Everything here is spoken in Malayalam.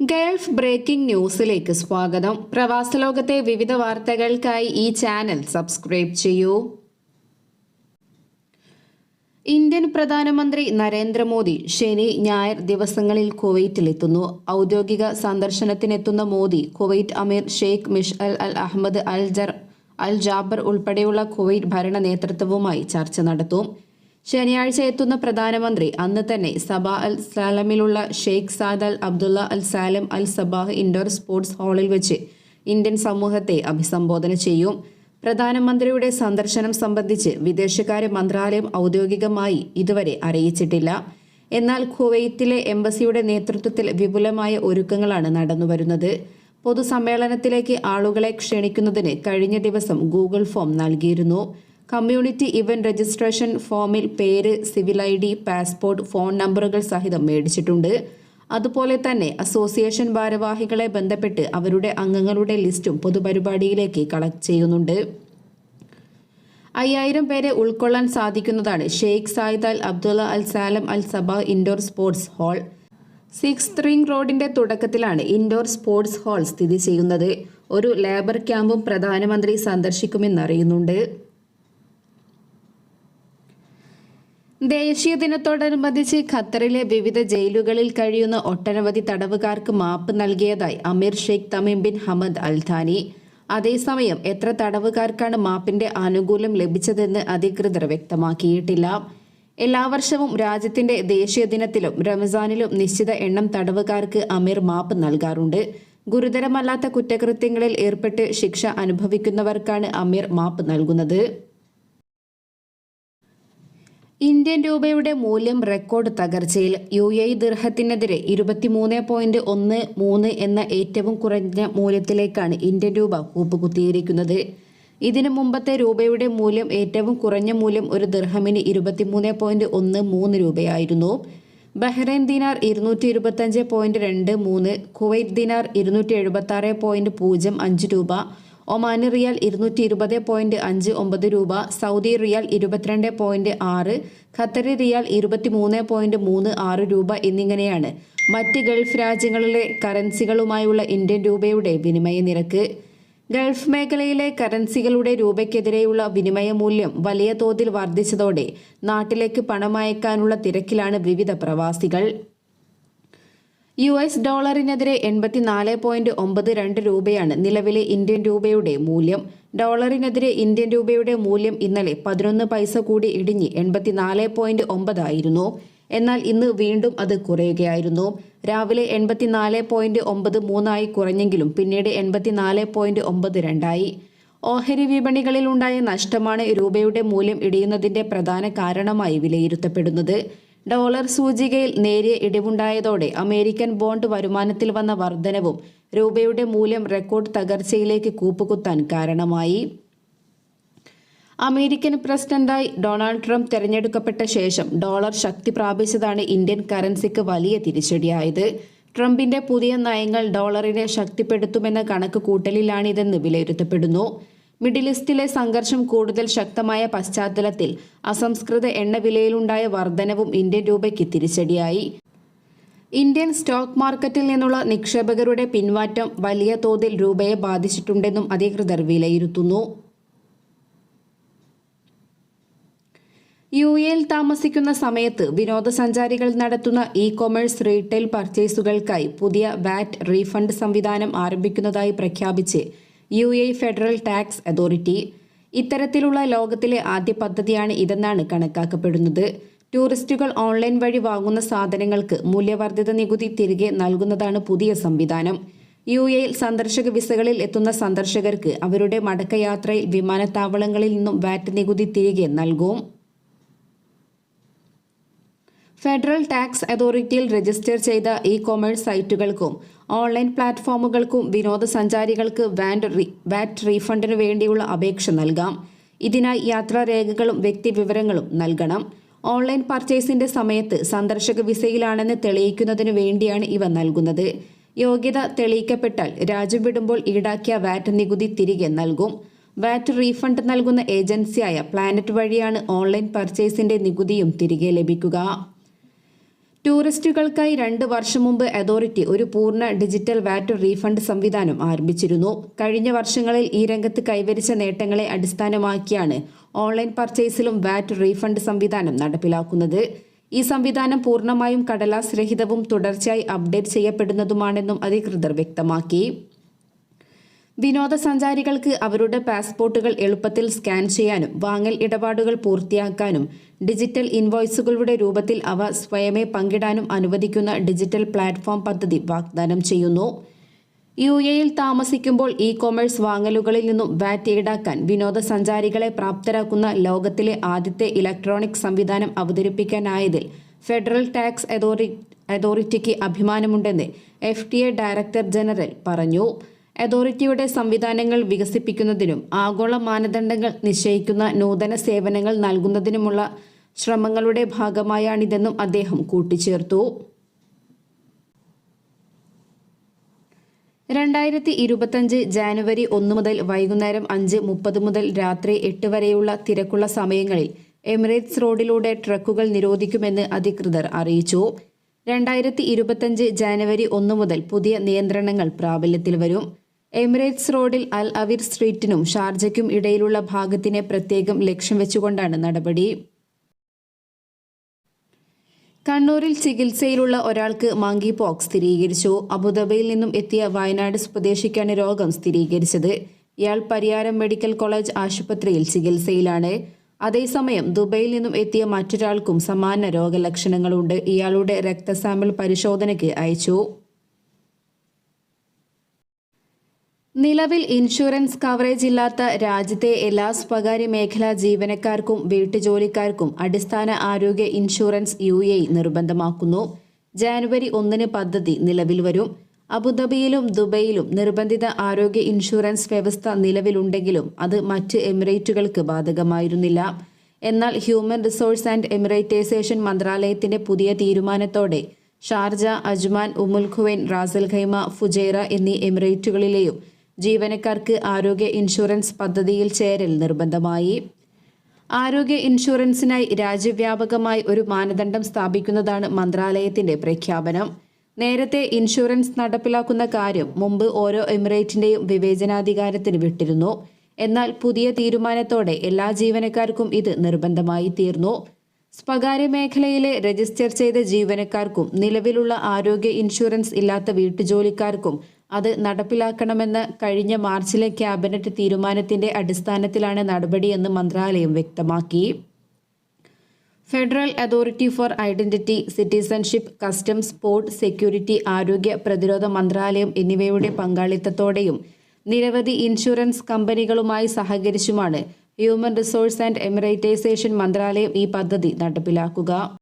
ഗൾഫ് ബ്രേക്കിംഗ് ന്യൂസിലേക്ക് സ്വാഗതം. പ്രവാസ ലോകത്തെ വിവിധ വാർത്തകൾക്കായി ഈ ചാനൽ സബ്സ്ക്രൈബ് ചെയ്യൂ. ഇന്ത്യൻ പ്രധാനമന്ത്രി നരേന്ദ്രമോദി ശനി, ഞായർ ദിവസങ്ങളിൽ കുവൈറ്റിലെത്തുന്നു. ഔദ്യോഗിക സന്ദർശനത്തിനെത്തുന്ന മോദി കുവൈറ്റ് അമീർ ഷെയ്ഖ് മിഷ്അൽ അൽ അഹമ്മദ് അൽ ജാബർ ഉൾപ്പെടെയുള്ള കുവൈറ്റ് ഭരണ നേതൃത്വവുമായി ചർച്ച നടത്തും. ശനിയാഴ്ച എത്തുന്ന പ്രധാനമന്ത്രി അന്ന് തന്നെ സബാ അൽ സാലമിലുള്ള ഷെയ്ഖ് സാദ് അൽ Abdullah Al Salem Al Sabah indoor sports ഹാളിൽ വെച്ച് ഇന്ത്യൻ സമൂഹത്തെ അഭിസംബോധന ചെയ്യും. പ്രധാനമന്ത്രിയുടെ സന്ദർശനം സംബന്ധിച്ച് വിദേശകാര്യ മന്ത്രാലയം ഔദ്യോഗികമായി ഇതുവരെ അറിയിച്ചിട്ടില്ല. എന്നാൽ കുവൈത്തിലെ എംബസിയുടെ നേതൃത്വത്തിൽ വിപുലമായ ഒരുക്കങ്ങളാണ് നടന്നുവരുന്നത്. പൊതുസമ്മേളനത്തിലേക്ക് ആളുകളെ ക്ഷണിക്കുന്നതിന് കഴിഞ്ഞ ദിവസം ഗൂഗിൾ ഫോം നൽകിയിരുന്നു. കമ്മ്യൂണിറ്റി ഇവന്റ് രജിസ്ട്രേഷൻ ഫോമിൽ പേര്, സിവിൽ ID, പാസ്പോർട്ട്, ഫോൺ നമ്പറുകൾ സഹിതം മേടിച്ചിട്ടുണ്ട്. അതുപോലെ തന്നെ അസോസിയേഷൻ ഭാരവാഹികളെ ബന്ധപ്പെട്ട് അവരുടെ അംഗങ്ങളുടെ ലിസ്റ്റും പൊതുപരിപാടിയിലേക്ക് കളക്ട് ചെയ്യുന്നുണ്ട്. 5000 പേരെ ഉൾക്കൊള്ളാൻ സാധിക്കുന്നതാണ് Sheikh Zayed Al Abdullah Al Salem Al Sabah indoor sports hall. 6th ring റോഡിന്റെ തുടക്കത്തിലാണ് ഇൻഡോർ സ്പോർട്സ് ഹാൾ സ്ഥിതി ചെയ്യുന്നത്. ഒരു ലേബർ ക്യാമ്പും പ്രധാനമന്ത്രി സന്ദർശിക്കുമെന്നറിയുന്നുണ്ട്. ദേശീയ ദിനത്തോടനുബന്ധിച്ച് ഖത്തറിലെ വിവിധ ജയിലുകളിൽ കഴിയുന്ന ഒട്ടനവധി തടവുകാർക്ക് മാപ്പ് നൽകിയതായി അമീർ Sheikh Tamim bin Hamad Al ഥാനി. അതേസമയം എത്ര തടവുകാർക്കാണ് മാപ്പിന്റെ ആനുകൂല്യം ലഭിച്ചതെന്ന് അധികൃതർ വ്യക്തമാക്കിയിട്ടില്ല. എല്ലാ വർഷവും രാജ്യത്തിന്റെ ദേശീയ ദിനത്തിലും റമസാനിലും നിശ്ചിത എണ്ണം തടവുകാർക്ക് അമീർ മാപ്പ് നൽകാറുണ്ട്. ഗുരുതരമല്ലാത്ത കുറ്റകൃത്യങ്ങളിൽ ഏർപ്പെട്ട് ശിക്ഷ അനുഭവിക്കുന്നവർക്കാണ് അമീർ മാപ്പ് നൽകുന്നത്. ഇന്ത്യൻ രൂപയുടെ മൂല്യം റെക്കോർഡ് തകർച്ചയിൽ. UAE ദിർഹത്തിനെതിരെ 23.13 എന്ന ഏറ്റവും കുറഞ്ഞ മൂല്യത്തിലേക്കാണ് ഇന്ത്യൻ രൂപ കൂപ്പുകുത്തിയിരിക്കുന്നത്. ഇതിനു മുമ്പത്തെ രൂപയുടെ മൂല്യം ഏറ്റവും കുറഞ്ഞ മൂല്യം ഒരു ദിർഹമിന് 23.13 രൂപയായിരുന്നു. ബഹ്റൈൻ ദിനാർ 225.23, കുവൈറ്റ് ദിനാർ 276.05 രൂപ, ഒമാനി റിയാൽ 220.59 രൂപ, സൗദി റിയാൽ 22.6, ഖത്തറി റിയാൽ 23.36 രൂപ എന്നിങ്ങനെയാണ് മറ്റ് ഗൾഫ് രാജ്യങ്ങളിലെ കറൻസികളുമായുള്ള ഇന്ത്യൻ രൂപയുടെ വിനിമയ നിരക്ക്. ഗൾഫ് മേഖലയിലെ കറൻസികളുടെ രൂപയ്ക്കെതിരെയുള്ള വിനിമയ മൂല്യം വലിയ തോതിൽ വർദ്ധിച്ചതോടെ നാട്ടിലേക്ക് പണമയക്കാനുള്ള തിരക്കിലാണ് വിവിധ പ്രവാസികൾ. US ഡോളറിനെതിരെ 84.92 രൂപയാണ് നിലവിലെ ഇന്ത്യൻ രൂപയുടെ മൂല്യം. ഡോളറിനെതിരെ ഇന്ത്യൻ രൂപയുടെ മൂല്യം ഇന്നലെ 11 പൈസ കൂടി ഇടിഞ്ഞ് 84.9 ആയിരുന്നു. എന്നാൽ ഇന്ന് വീണ്ടും അത് കുറയുകയായിരുന്നു. രാവിലെ 84.93 ആയി കുറഞ്ഞെങ്കിലും പിന്നീട് 84.92 ആയി. ഓഹരി വിപണികളിലുണ്ടായ നഷ്ടമാണ് രൂപയുടെ മൂല്യം ഇടിയുന്നതിന്റെ പ്രധാന കാരണമായി വിലയിരുത്തപ്പെടുന്നത്. ഡോളർ സൂചികയിൽ നേരിയ ഇടിവുണ്ടായതോടെ അമേരിക്കൻ ബോണ്ട് വരുമാനത്തിൽ വന്ന വർധനവും രൂപയുടെ മൂല്യം റെക്കോർഡ് തകർച്ചയിലേക്ക് കൂപ്പുകുത്താൻ കാരണമായി. അമേരിക്കൻ പ്രസിഡന്റായി ഡൊണാൾഡ് ട്രംപ് തെരഞ്ഞെടുക്കപ്പെട്ട ശേഷം ഡോളർ ശക്തി പ്രാപിച്ചതാണ് ഇന്ത്യൻ കറൻസിക്ക് വലിയ തിരിച്ചടിയായത്. ട്രംപിന്റെ പുതിയ നയങ്ങൾ ഡോളറിനെ ശക്തിപ്പെടുത്തുമെന്ന കണക്ക് കൂട്ടലിലാണിതെന്ന് വിലയിരുത്തപ്പെടുന്നു. മിഡിൽ ഈസ്റ്റിലെ സംഘർഷം കൂടുതൽ ശക്തമായ പശ്ചാത്തലത്തിൽ അസംസ്കൃത എണ്ണവിലയിലുണ്ടായ വർധനവും ഇന്ത്യൻ രൂപയ്ക്ക് തിരിച്ചടിയായി. ഇന്ത്യൻ സ്റ്റോക്ക് മാർക്കറ്റിൽ നിന്നുള്ള നിക്ഷേപകരുടെ പിന്മാറ്റം വലിയ തോതിൽ രൂപയെ ബാധിച്ചിട്ടുണ്ടെന്നും അധികൃതർ വിലയിരുത്തുന്നു. UAEയിൽ താമസിക്കുന്ന സമയത്ത് വിനോദസഞ്ചാരികൾ നടത്തുന്ന ഇ-കൊമേഴ്സ് റീറ്റെയിൽ പർച്ചേസുകൾക്കായി പുതിയ VAT റീഫണ്ട് സംവിധാനം ആരംഭിക്കുന്നതായി പ്രഖ്യാപിച്ച് UAE ഫെഡറൽ ടാക്സ് അതോറിറ്റി. ഇത്തരത്തിലുള്ള ലോകത്തിലെ ആദ്യ പദ്ധതിയാണ് ഇതെന്നാണ് കണക്കാക്കപ്പെടുന്നത്. ടൂറിസ്റ്റുകൾ ഓൺലൈൻ വഴി വാങ്ങുന്ന സാധനങ്ങൾക്ക് മൂല്യവർദ്ധിത നികുതി തിരികെ നൽകുന്നതാണ് പുതിയ സംവിധാനം. UAEയിൽ സന്ദർശക വിസകളിൽ എത്തുന്ന സന്ദർശകർക്ക് അവരുടെ മടക്കയാത്രയിൽ വിമാനത്താവളങ്ങളിൽ നിന്നും VAT നികുതി തിരികെ നൽകും. ഫെഡറൽ ടാക്സ് അതോറിറ്റിയിൽ രജിസ്റ്റർ ചെയ്ത ഇ-കൊമേഴ്സ് സൈറ്റുകൾക്കും ഓൺലൈൻ പ്ലാറ്റ്ഫോമുകൾക്കും വിനോദസഞ്ചാരികൾക്ക് VAT റീഫണ്ടിനു വേണ്ടിയുള്ള അപേക്ഷ നൽകാം. ഇതിനായി യാത്രാരേഖകളും വ്യക്തിവിവരങ്ങളും നൽകണം. ഓൺലൈൻ പർച്ചേസിന്റെ സമയത്ത് സന്ദർശക വിസയിലാണെന്ന് തെളിയിക്കുന്നതിനു വേണ്ടിയാണ് ഇവ നൽകുന്നത്. യോഗ്യത തെളിയിക്കപ്പെട്ടാൽ രാജ്യം വിടുമ്പോൾ ഈടാക്കിയ VAT നികുതി തിരികെ നൽകും. VAT റീഫണ്ട് നൽകുന്ന ഏജൻസിയായ പ്ലാനറ്റ് വഴിയാണ് ഓൺലൈൻ പർച്ചേസിന്റെ നികുതിയും തിരികെ ലഭിക്കുക. ടൂറിസ്റ്റുകൾക്കായി 2 വർഷം മുമ്പ് അതോറിറ്റി ഒരു പൂർണ്ണ ഡിജിറ്റൽ വാറ്റ് റീഫണ്ട് സംവിധാനം ആരംഭിച്ചിരുന്നു. കഴിഞ്ഞ വർഷങ്ങളിൽ ഈ രംഗത്ത് കൈവരിച്ച നേട്ടങ്ങളെ അടിസ്ഥാനമാക്കിയാണ് ഓൺലൈൻ പർച്ചേസിലും വാറ്റ് റീഫണ്ട് സംവിധാനം നടപ്പിലാക്കുന്നത്. ഈ സംവിധാനം പൂർണ്ണമായും കടലാസ് രഹിതവും തുടർച്ചയായി അപ്ഡേറ്റ് ചെയ്യപ്പെടുന്നതുമാണെന്നും അധികൃതർ വ്യക്തമാക്കി. വിനോദസഞ്ചാരികൾക്ക് അവരുടെ പാസ്പോർട്ടുകൾ എളുപ്പത്തിൽ സ്കാൻ ചെയ്യാനും വാങ്ങൽ ഇടപാടുകൾ പൂർത്തിയാക്കാനും ഡിജിറ്റൽ ഇൻവോയ്സുകളുടെ രൂപത്തിൽ അവ സ്വയമേ പങ്കിടാനും അനുവദിക്കുന്ന ഡിജിറ്റൽ പ്ലാറ്റ്ഫോം പദ്ധതി വാഗ്ദാനം ചെയ്യുന്നു. യുഎഇയിൽ താമസിക്കുമ്പോൾ ഇ-കൊമേഴ്സ് വാങ്ങലുകളിൽ നിന്നും വാറ്റ് ഈടാക്കാൻ വിനോദസഞ്ചാരികളെ പ്രാപ്തരാക്കുന്ന ലോകത്തിലെ ആദ്യത്തെ ഇലക്ട്രോണിക് സംവിധാനം അവതരിപ്പിക്കാനായതിൽ ഫെഡറൽ ടാക്സ് അതോറിറ്റിക്ക് അഭിമാനമുണ്ടെന്ന് FTA ഡയറക്ടർ ജനറൽ പറഞ്ഞു. അതോറിറ്റിയുടെ സംവിധാനങ്ങൾ വികസിപ്പിക്കുന്നതിനും ആഗോള മാനദണ്ഡങ്ങൾ നിശ്ചയിക്കുന്ന നൂതന സേവനങ്ങൾ നൽകുന്നതിനുമുള്ള ശ്രമങ്ങളുടെ ഭാഗമായാണിതെന്നും അദ്ദേഹം കൂട്ടിച്ചേർത്തു. 2025 ജാനുവരി 1 മുതൽ വൈകുന്നേരം 5:30 മുതൽ രാത്രി 8 വരെയുള്ള തിരക്കുള്ള സമയങ്ങളിൽ എമിറേറ്റ്സ് റോഡിലൂടെ ട്രക്കുകൾ നിരോധിക്കുമെന്ന് അധികൃതർ അറിയിച്ചു. 2025 ജാനുവരി 1 മുതൽ പുതിയ നിയന്ത്രണങ്ങൾ പ്രാബല്യത്തിൽ വരും. എമിറേറ്റ്സ് റോഡിൽ അൽ അവീർ സ്ട്രീറ്റിനും ഷാർജയ്ക്കും ഇടയിലുള്ള ഭാഗത്തിനെ പ്രത്യേകം ലക്ഷ്യം വെച്ചുകൊണ്ടാണ് നടപടി. കണ്ണൂരിൽ ചികിത്സയിലുള്ള ഒരാൾക്ക് മങ്കി പോക്സ് സ്ഥിരീകരിച്ചു. അബുദാബിയിൽ നിന്നും എത്തിയ വയനാട് സ്വദേശിക്കാണ് രോഗം സ്ഥിരീകരിച്ചത്. ഇയാൾ പരിയാരം മെഡിക്കൽ കോളേജ് ആശുപത്രിയിൽ ചികിത്സയിലാണ്. അതേസമയം ദുബൈയിൽ നിന്നും എത്തിയ മറ്റൊരാൾക്കും സമാന രോഗലക്ഷണങ്ങളുണ്ട്. ഇയാളുടെ രക്തസാമ്പിൾ പരിശോധനയ്ക്ക് അയച്ചു. നിലവിൽ ഇൻഷുറൻസ് കവറേജ് ഇല്ലാത്ത രാജ്യത്തെ എല്ലാ സ്വകാര്യ മേഖലാ ജീവനക്കാർക്കും വീട്ടുജോലിക്കാർക്കും അടിസ്ഥാന ആരോഗ്യ ഇൻഷുറൻസ് UAE നിർബന്ധമാക്കുന്നു. ജാനുവരി 1 പദ്ധതി നിലവിൽ വരും. അബുദാബിയിലും ദുബൈയിലും നിർബന്ധിത ആരോഗ്യ ഇൻഷുറൻസ് വ്യവസ്ഥ നിലവിലുണ്ടെങ്കിലും അത് മറ്റ് എമിറേറ്റുകൾക്ക് ബാധകമായിരുന്നില്ല. എന്നാൽ ഹ്യൂമൻ റിസോഴ്സ് ആൻഡ് എമിറേറ്റൈസേഷൻ മന്ത്രാലയത്തിന്റെ പുതിയ തീരുമാനത്തോടെ ഷാർജ, അജ്മാൻ, ഉമ്മുൽ ഖുവൈൻ, റാസൽ ഖൈമ, ഫുജൈറ എന്നീ എമിറേറ്റുകളിലെയും ജീവനക്കാർക്ക് ആരോഗ്യ ഇൻഷുറൻസ് പദ്ധതിയിൽ ചേരൽ നിർബന്ധമായി. ആരോഗ്യ ഇൻഷുറൻസിനായി രാജ്യവ്യാപകമായി ഒരു മാനദണ്ഡം സ്ഥാപിക്കുന്നതാണ് മന്ത്രാലയത്തിന്റെ പ്രഖ്യാപനം. നേരത്തെ ഇൻഷുറൻസ് നടപ്പിലാക്കുന്ന കാര്യം മുമ്പ് ഓരോ എമിറേറ്റിന്റെയും വിവേചനാധികാരത്തിന് വിട്ടിരുന്നു. എന്നാൽ പുതിയ തീരുമാനത്തോടെ എല്ലാ ജീവനക്കാർക്കും ഇത് നിർബന്ധമായി തീർന്നു. സ്വകാര്യ മേഖലയിലെ രജിസ്റ്റർ ചെയ്ത ജീവനക്കാർക്കും നിലവിലുള്ള ആരോഗ്യ ഇൻഷുറൻസ് ഇല്ലാത്ത വീട്ടുജോലിക്കാർക്കും അത് നടപ്പിലാക്കണമെന്ന കഴിഞ്ഞ മാർച്ചിലെ ക്യാബിനറ്റ് തീരുമാനത്തിന്റെ അടിസ്ഥാനത്തിലാണ് നടപടിയെന്ന് മന്ത്രാലയം വ്യക്തമാക്കി. Federal authority four identity, citizenship, customs, port security, ആരോഗ്യ പ്രതിരോധ മന്ത്രാലയം എന്നിവയുടെ പങ്കാളിത്തത്തോടെയും നിരവധി ഇൻഷുറൻസ് കമ്പനികളുമായി സഹകരിച്ചുമാണ് ഹ്യൂമൻ റിസോഴ്സ് ആൻഡ് എമിറേറ്റൈസേഷൻ മന്ത്രാലയം ഈ പദ്ധതി നടപ്പിലാക്കുക.